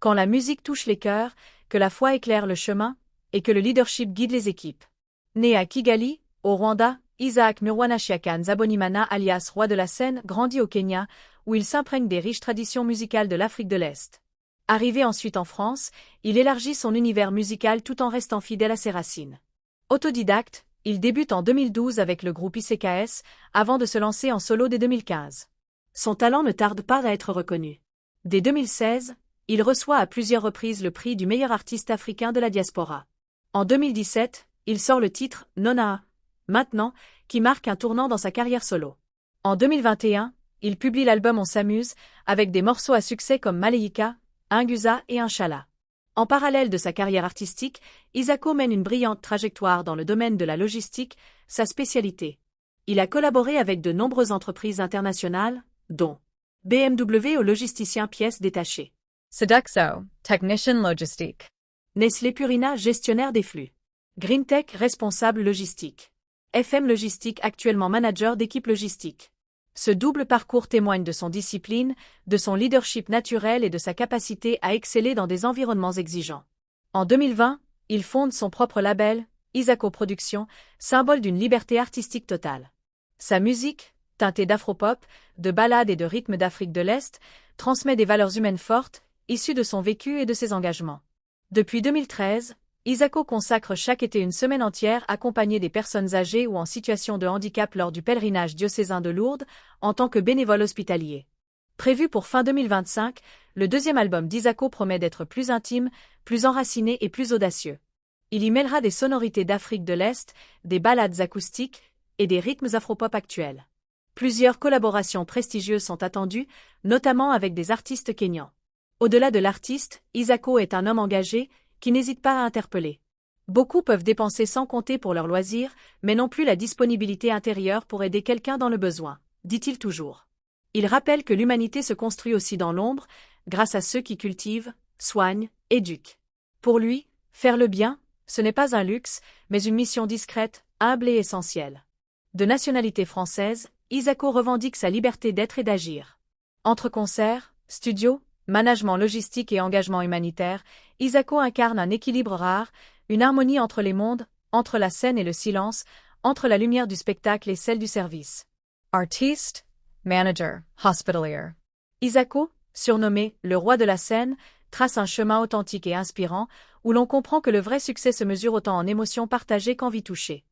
Quand la musique touche les cœurs, que la foi éclaire le chemin, et que le leadership guide les équipes. Né à Kigali, au Rwanda, Isaac Murwanashiakan Zabonimana alias Roi de la Scène grandit au Kenya, où il s'imprègne des riches traditions musicales de l'Afrique de l'Est. Arrivé ensuite en France, il élargit son univers musical tout en restant fidèle à ses racines. Autodidacte, il débute en 2012 avec le groupe ICKS, avant de se lancer en solo dès 2015. Son talent ne tarde pas à être reconnu. Dès 2016, il reçoit à plusieurs reprises le prix du meilleur artiste africain de la diaspora. En 2017, il sort le titre « Nona », maintenant, qui marque un tournant dans sa carrière solo. En 2021, il publie l'album On s'amuse, avec des morceaux à succès comme Maleika, Inguza et Inshallah. En parallèle de sa carrière artistique, Isako mène une brillante trajectoire dans le domaine de la logistique, sa spécialité. Il a collaboré avec de nombreuses entreprises internationales, dont BMW au logisticien pièces détachées, Seduxo, Technician Logistique, Nestlé Purina gestionnaire des flux, Greentech responsable logistique, FM Logistique actuellement manager d'équipe logistique. Ce double parcours témoigne de son discipline, de son leadership naturel et de sa capacité à exceller dans des environnements exigeants. En 2020, il fonde son propre label, Isako Productions, symbole d'une liberté artistique totale. Sa musique, teintée d'afropop, de ballades et de rythmes d'Afrique de l'Est, transmet des valeurs humaines fortes, issues de son vécu et de ses engagements. Depuis 2013, Isako consacre chaque été une semaine entière accompagnée des personnes âgées ou en situation de handicap lors du pèlerinage diocésain de Lourdes, en tant que bénévole hospitalier. Prévu pour fin 2025, le deuxième album d'Isako promet d'être plus intime, plus enraciné et plus audacieux. Il y mêlera des sonorités d'Afrique de l'Est, des ballades acoustiques et des rythmes afropop actuels. Plusieurs collaborations prestigieuses sont attendues, notamment avec des artistes kényans. Au-delà de l'artiste, Isako est un homme engagé, qui n'hésite pas à interpeller. Beaucoup peuvent dépenser sans compter pour leurs loisirs, mais n'ont plus la disponibilité intérieure pour aider quelqu'un dans le besoin, dit-il toujours. Il rappelle que l'humanité se construit aussi dans l'ombre, grâce à ceux qui cultivent, soignent, éduquent. Pour lui, faire le bien, ce n'est pas un luxe, mais une mission discrète, humble et essentielle. De nationalité française, Isako revendique sa liberté d'être et d'agir. Entre concerts, studios, management logistique et engagement humanitaire, Isako incarne un équilibre rare, une harmonie entre les mondes, entre la scène et le silence, entre la lumière du spectacle et celle du service. Artiste, Manager, Hospitalier. Isako, surnommé le roi de la scène, trace un chemin authentique et inspirant, où l'on comprend que le vrai succès se mesure autant en émotions partagées qu'en vie touchée.